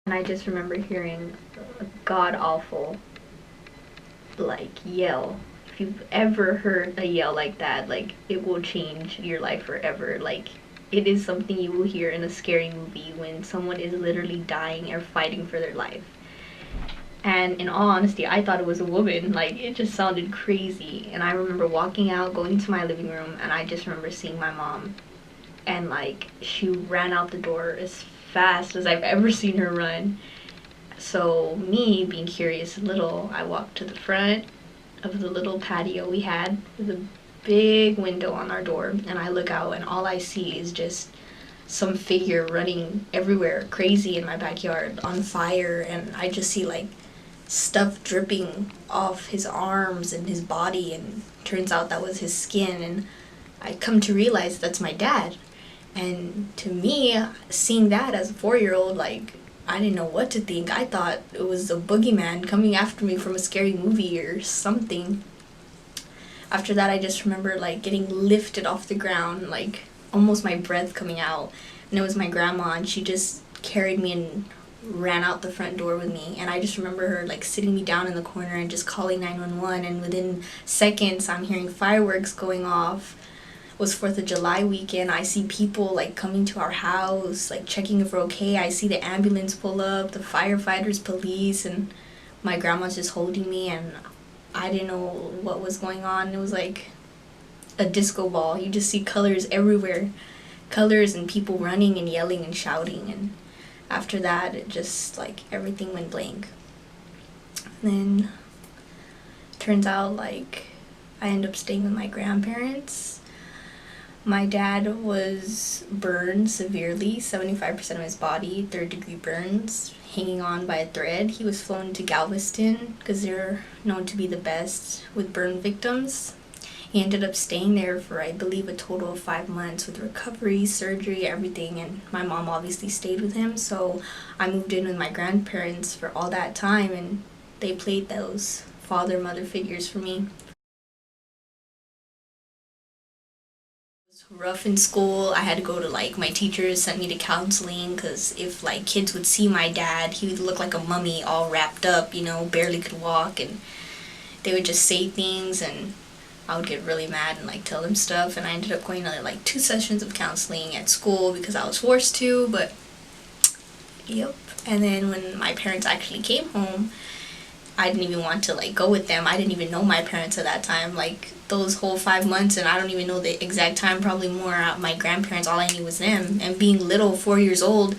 And I just remember hearing a god awful like yell. If you've ever heard a yell like that, like it will change your life forever. Like it is something you will hear in a scary movie when someone is literally dying or fighting for their life. And in all honesty, I thought it was a woman. Like it just sounded crazy. And I remember walking out, going to my living room, and I just remember seeing my mom. And like she ran out the door as fast as I've ever seen her run. So me being curious little, I walked to the front of the little patio we had with a big window on our door, and I look out and all I see is just some figure running everywhere crazy in my backyard on fire, and I just see like stuff dripping off his arms and his body, and turns out that was his skin. And I come to realize that's my dad. And to me, seeing that as a 4-year-old, like I didn't know what to think. I thought it was a boogeyman coming after me from a scary movie or something. After that, I just remember like getting lifted off the ground, like almost my breath coming out. And it was my grandma, and she just carried me and ran out the front door with me. And I just remember her like sitting me down in the corner and just calling 911. And within seconds, I'm hearing fireworks going off. It was 4th of July weekend. I see people like coming to our house, like checking if we're okay. I see the ambulance pull up, the firefighters, police, and my grandma's just holding me, and I didn't know what was going on. It was like a disco ball. You just see colors everywhere. Colors and people running and yelling and shouting. And after that, it just like everything went blank. And then turns out like I ended up staying with my grandparents. My dad was burned severely, 75% of his body, 3rd-degree burns, hanging on by a thread. He was flown to Galveston because they're known to be the best with burn victims. He ended up staying there for, I believe, a total of 5 months with recovery, surgery, everything. And my mom obviously stayed with him, so I moved in with my grandparents for all that time, and they played those father-mother figures for me. Rough in school. I had to go to like my teachers sent me to counseling because if like kids would see my dad, he would look like a mummy all wrapped up, barely could walk, and they would just say things, and I would get really mad and like tell them stuff. And I ended up going to like 2 sessions of counseling at school because I was forced to. But yep. And then when my parents actually came home, I didn't even want to like go with them. I didn't even know my parents at that time. Like those whole 5 months, and I don't even know the exact time, probably more my grandparents, all I knew was them. And being little, 4 years old,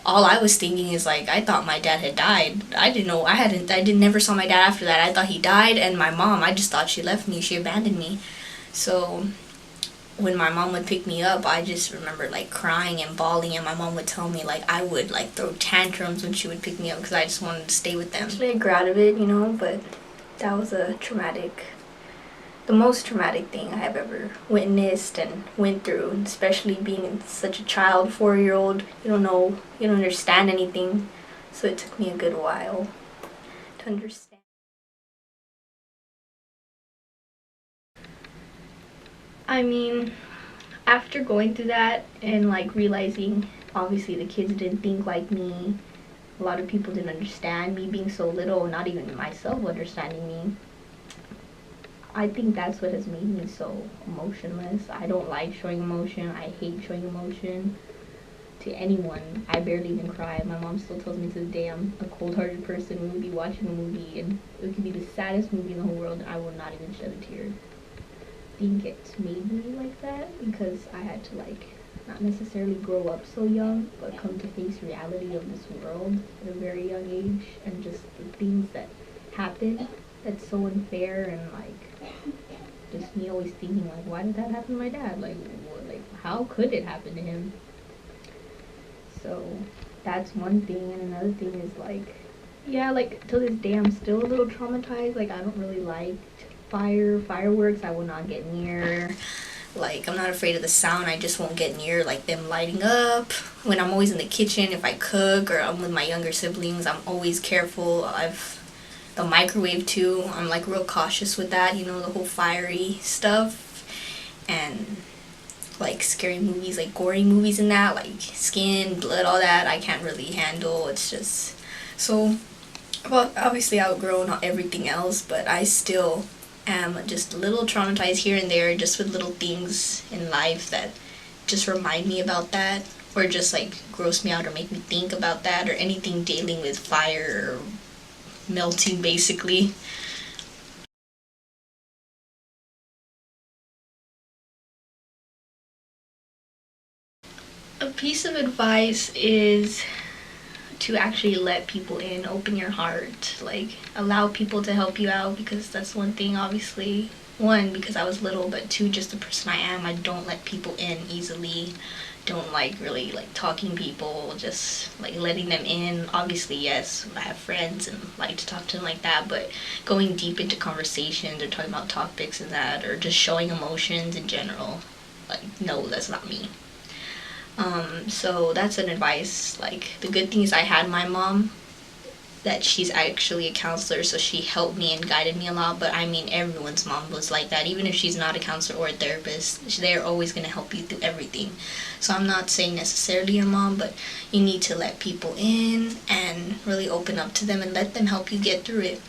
all I was thinking is like I thought my dad had died. I didn't know. I didn't never saw my dad after that. I thought he died. And my mom, I just thought she left me, she abandoned me. So when my mom would pick me up, I just remember like crying and bawling, and my mom would tell me like I would like throw tantrums when she would pick me up because I just wanted to stay with them. Actually, I grew out of it, but that was the most traumatic thing I have ever witnessed and went through, and especially being such a child, 4-year-old. You don't know, you don't understand anything, so it took me a good while to understand. I mean, after going through that and like realizing obviously the kids didn't think like me, a lot of people didn't understand me being so little, not even myself understanding me. I think that's what has made me so emotionless. I don't like showing emotion. I hate showing emotion to anyone. I barely even cry. My mom still tells me to this day I'm a cold-hearted person. We would be watching a movie and it could be the saddest movie in the whole world and I will not even shed a tear. I think it's made me like that because I had to like not necessarily grow up so young, but come to face reality of this world at a very young age, and just the things that happen that's so unfair, and like just me always thinking like, why did that happen to my dad? Like, what, like how could it happen to him? So that's one thing, and another thing is like, yeah, like to this day I'm still a little traumatized. Like I don't really like fireworks. I will not get near. Like I'm not afraid of the sound. I just won't get near like them lighting up. When I'm always in the kitchen, if I cook or I'm with my younger siblings, I'm always careful. I've the microwave too. I'm like real cautious with that, the whole fiery stuff. And like scary movies, like gory movies and that, like skin, blood, all that, I can't really handle. It's just so, well, obviously outgrown everything else, but I still am just a little traumatized here and there, just with little things in life that just remind me about that, or just like gross me out or make me think about that, or anything dealing with fire or melting basically. A piece of advice is to actually let people in, open your heart, like allow people to help you out, because that's one thing, obviously. One, because I was little, but two, just the person I am, I don't let people in easily. Don't like really like talking people, just like letting them in. Obviously, yes, I have friends and like to talk to them like that, but going deep into conversations or talking about topics and that, or just showing emotions in general, like, no, that's not me. So that's an advice. Like, the good thing is I had my mom, that she's actually a counselor, so she helped me and guided me a lot. But I mean, everyone's mom was like that. Even if she's not a counselor or a therapist, they're always going to help you through everything. So I'm not saying necessarily your mom, but you need to let people in and really open up to them and let them help you get through it.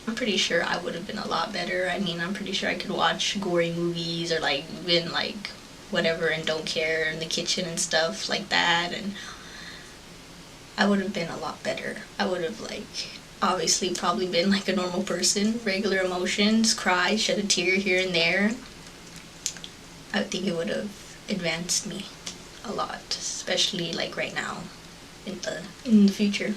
I'm pretty sure I would have been a lot better. I mean, I'm pretty sure I could watch gory movies or like been like whatever and don't care in the kitchen and stuff like that, and I would have been a lot better. I would have like obviously probably been like a normal person, regular emotions, cry, shed a tear here and there. I think it would have advanced me a lot, especially like right now in the future.